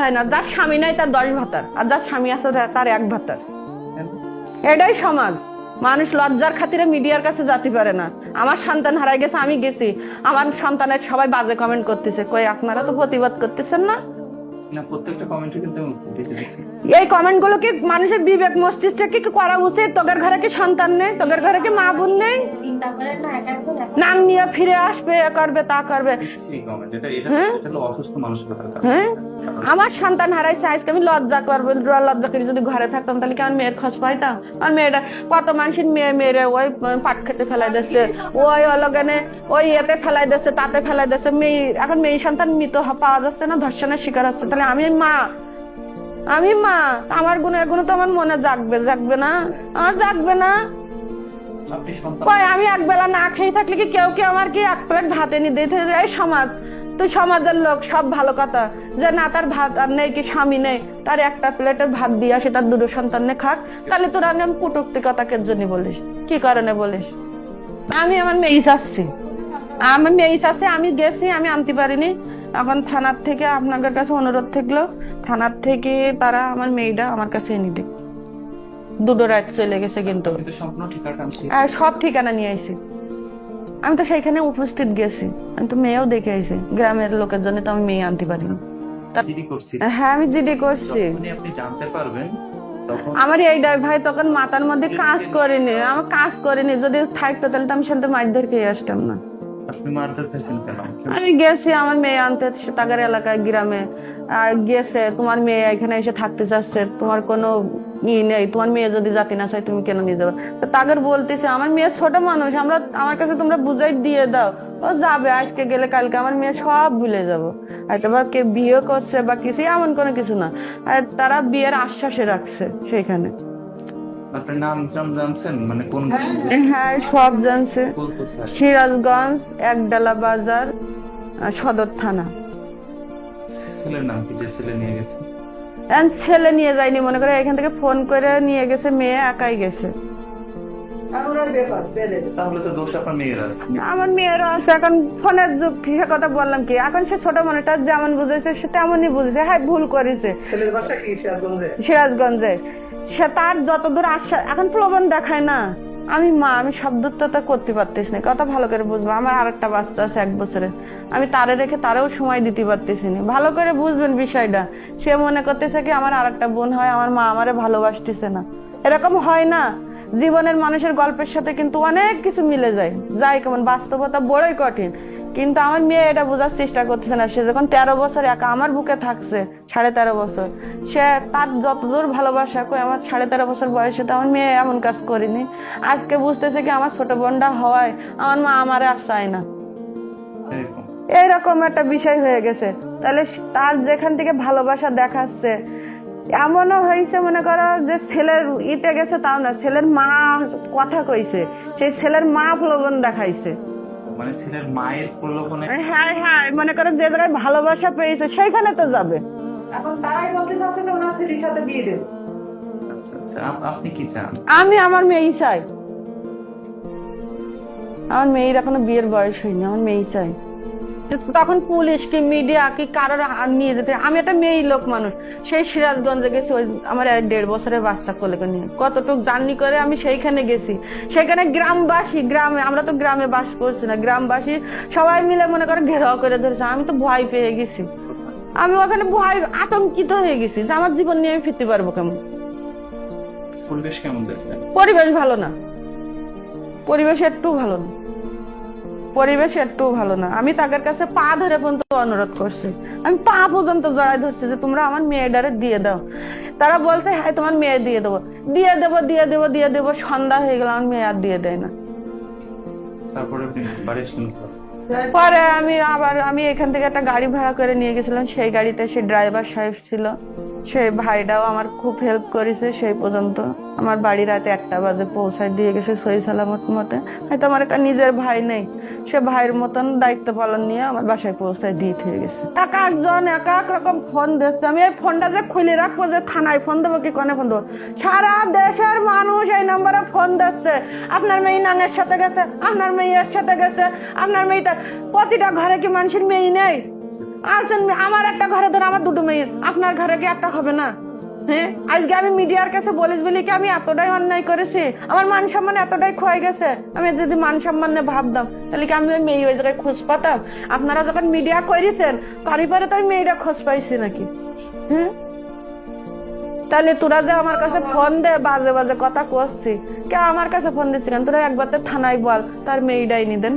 হয় না, যার স্বামী নাই তার 10 ভাতার, আর যার স্বামী আছে তার 1 ভাতার। এটাই সমাজ। মানুষ লজ্জার খাতিরে মিডিয়ার কাছে যেতে পারে না। আমার সন্তান হারাই গেছে, আমি গেছি, আমার সন্তানের সবাই বাজে কমেন্ট করতেছে। কই আপনারা তো প্রতিবাদ করতেছেন না? প্রত্যেকটা কমেন্টে কিন্তু এই কমেন্ট গুলো কি মানুষের বিবেক মস্তিষ্কে কি করা উচিত? তোদের ঘরে কি সন্তান নেই? তোদের ঘরে কি মা বোন নেই? নাম নিয়ে ফিরে আসবে, এ করবে তা করবে। আমার সন্তান হারাইছে, আজকে আমি লজ্জা করবো, লজ্জা করে যদি ঘরে থাকতাম তাহলে কি আমার মেয়ের খোঁজ পাইতাম? আর মেয়েটা কত মানুষের মেয়েরে ওই পাট খেতে ফেলাই দিচ্ছে, ওই অলগানে ওই ইয়েতে ফেলাই দিচ্ছে, তাতে ফেলাই দিচ্ছে। মেয়ে এখন মেয়ে সন্তান মৃত পাওয়া যাচ্ছে না, ধর্ষণের শিকার হচ্ছে। তাহলে আমি মা, আমার গুণ এগুলো তো আমার মনে জাগবে না? আমার জাগবে না? আমি একবেলা না খেয়ে থাকলে কি কেউ কি আমার কি 1 প্লেট ভাত এনে দিতে? এই সমাজ, তুই সমাজের লোক, সব ভালো কথা, যে না তার ভাত আর নেই, কি স্বামী নেই, তার 1টা প্লেটের ভাত দিয়ে আসে, তার 2 সন্তান খাক। তাহলে তোরা আমি কটূক্তি কথা কের জন্য বলিস? কি কারণে বলিস? আমি আমার মেয়ে চাচ্ছি, আমি গেছি, আমি আনতে পারিনি। এখন থানার থেকে আপনাদের কাছে অনুরোধ থাকলো, থানার থেকে তারা আমার মেয়েটা আমার কাছে এনে দিক। 2 রাত চলে গেছে, কিন্তু সব ঠিকানা নিয়ে আইছি। আমি তো সেইখানে উপস্থিত গেছি, আমি তো মেয়েও দেখে আইছি। গ্রামের লোকের জন্য তো আমি মেয়ে আনতে পারিনি। হ্যাঁ, আমি জিডি করছি। আমার এইটাই ভাই, তখন মাথার মধ্যে কাজ করেনি, আমার কাজ করেনি। যদি থাকতো তাহলে তো আমি সাথে মারধর খেয়ে আসতাম না। আমি গেছি আমার মেয়ে আনতে, তাগার এলাকায় গ্রামে গেছে। তোমার মেয়ে এখানে এসে থাকতে চাচ্ছে, তোমার কোনো নেই, তোমার মেয়ে যদি জাতি না চাই তুমি কেন নিয়ে যাবে? তো তাগার বলতেছে আমার মেয়ে ছোট মানুষ, আমার কাছে তোমরা বুঝাই দিয়ে দাও, ও যাবে, আজকে গেলে কালকে আমার মেয়ে সব ভুলে যাবো। হয়তো বা কে বিয়ে করছে বা কিছু, এমন কোনো কিছু না। আর তারা বিয়ের আশ্বাসে রাখছে সেখানে। হ্যাঁ, সব জানছে। সিরাজগঞ্জ, একডালা বাজার, সদর থানা। ছেলে নিয়ে যায়নি, মনে করে এখান থেকে ফোন করে নিয়ে গেছে, মেয়ে একাই গেছে। আমার মেয়েরা আছে, এখন ফোনের যুগ, কথা বললাম কি, এখন সে ছোট মানুষটা যেমন বুঝেছে সে তেমনই বুঝেছে। হ্যাঁ, ভুল করেছে। সিরাজগঞ্জে সে তার যতদূর আশা, এখন প্রলোভন দেখায় না। আমি শব্দটা করতে পারতেছি না, কথা ভালো করে বুঝবো। আমার আরেকটা বাচ্চা আছে 1 বছরের, আমি তারে রেখে তারেও সময় দিতে পারতেছি না। ভালো করে বুঝবেন বিষয়টা। সে মনে করতেছে কি আমার আরেকটা বোন হয়, আমার মা আমারে ভালোবাসতেছে না। এরকম হয় না। জীবনের মানুষের গল্পের সাথে কিন্তু অনেক কিছু মিলে যায় কেমন, বাস্তবতা বড়ই কঠিন। কিন্তু আমার মেয়ে এটা বোঝার চেষ্টা করতেছে না। সে যখন 13 বছর একা আমার বুকে থাকছে, 13.5 বছর, সে তার যতদূর ভালোবাসা কই, আমার 13.5 বছর বয়সে তো আমার মেয়ে এমন কাজ করিনি। আজকে বুঝতেছে কি আমার ছোট বোনটা হওয়ায় আমার মা আমারে আর চায় না, এইরকম একটা বিষয় হয়ে গেছে। তাহলে তার যেখান থেকে ভালোবাসা দেখাচ্ছে, এমনও হয়েছে মনে করো যে ছেলের ইতে গেছে, তাও না, ছেলের মা কথা কইছে, সেই ছেলের মা প্রলোভন দেখাইছে। হ্যাঁ হ্যাঁ, মনে করো যে জায়গায় ভালোবাসা পেয়েছে সেইখানে তো যাবে। এখন তারাই বলতে চাচ্ছে যে ওনার ছেলের সাথে বিয়ে দেব। আপনি কি চান? আমি আমার মেয়েই চাই। আমার মেয়ের এখনো বিয়ের বয়স হয়নি, আমার মেয়েই চাই। তখন পুলিশ কি মিডিয়া কি কারোর নিয়ে যেতে, আমি একটা মেয়ে লোক মানুষ, সেই সিরাজগঞ্জে গেছি, ওই আমার 1.5 বছরের বাচ্চা কোলে নিয়ে কতটুকু জার্নি করে আমি সেইখানে গেছি। সেখানে গ্রামবাসী, গ্রামে, আমরা তো গ্রামে বাস করছি না, গ্রামবাসী সবাই মিলে মনে করে ঘেরাও করে ধরেছে। আমি তো ভয় পেয়ে গেছি, আমি ওখানে ভয় আতঙ্কিত হয়ে গেছি যে আমার জীবন নিয়ে আমি ফিরতে পারবো কেমন। পরিবেশ কেমন দেখলেন? পরিবেশ ভালো না, পরিবেশ একটু ভালো না, পরিবেশ একটু ভালো না। আমি তাদের কাছে পা ধরে পর্যন্ত অনুরোধ করছি, আমি পা পর্যন্ত জড়াই ধরছি যে তোমরা আমার মেয়েটারে দিয়ে দাও। তারা বলছে হ্যাঁ তোমার মেয়ে দিয়ে দেবো, দিয়ে দেবো, দিয়ে দেবো, দিয়ে দেবো। সন্ধ্যা হয়ে গেল, আমার মেয়ে আর দিয়ে দেয় না। পরে আমি এখান থেকে একটা গাড়ি ভাড়া করে নিয়ে গেছিলাম, সেই গাড়িতে সে ড্রাইভার সাহেব ছিল, সেই ভাইটাও আমার খুব হেল্প করেছে। সেই পর্যন্ত আমার বাড়ি রাতে 1টা বাজে পৌঁছায় দিয়ে গেছে সহি সালামত মতে। হয়তো আমার একটা নিজের ভাই নেই, সে ভাইয়ের মতন দায়িত্ব পালন নিয়ে আমার বাসায় পৌঁছায় দিয়ে হয়ে গেছে। এক একজন এক এক রকম ফোন দিচ্ছে। আমি এই ফোনটা যে খুলে রাখবো, যে থানায় ফোন দেবো কি কনে ফোন দেবো, সারা দেশের মানুষ এই নম্বরে ফোন দিচ্ছে। আপনার মেয়ে নানের সাথে গেছে, আপনার মেয়ের সাথে গেছে, আপনার মেয়েটা, প্রতিটা ঘরে কি মানুষের মেয়ে নেই? আছেন আমার একটা ঘরে ধরে আমার দুটো মেয়ে, আপনার ঘরে কি একটা হবে না? হ্যাঁ, আজকে আমি মিডিয়ার কাছে বলিস বলি কি আমি এতটাই অন্যায় করেছি, আমার মান সম্মান এতটাই ক্ষয়ে গেছে। আমি যদি মান সম্মান নিয়ে ভাবতাম তাহলে কি আমি ওই মেয়ে ওই জায়গায় খোঁজ পাতাম? আপনারা যখন মিডিয়া করেছেন তারই পরে তো আমি মেয়েরা খোঁজ পাইছি নাকি? হ্যাঁ, তাহলে তোরা যে আমার কাছে ফোন দে বাজে বাজে কথা করছি, কে আমার কাছে ফোন দিচ্ছি কেন? তোরা একবার তো থানায় বল তার মেয়েটাই নিদেন।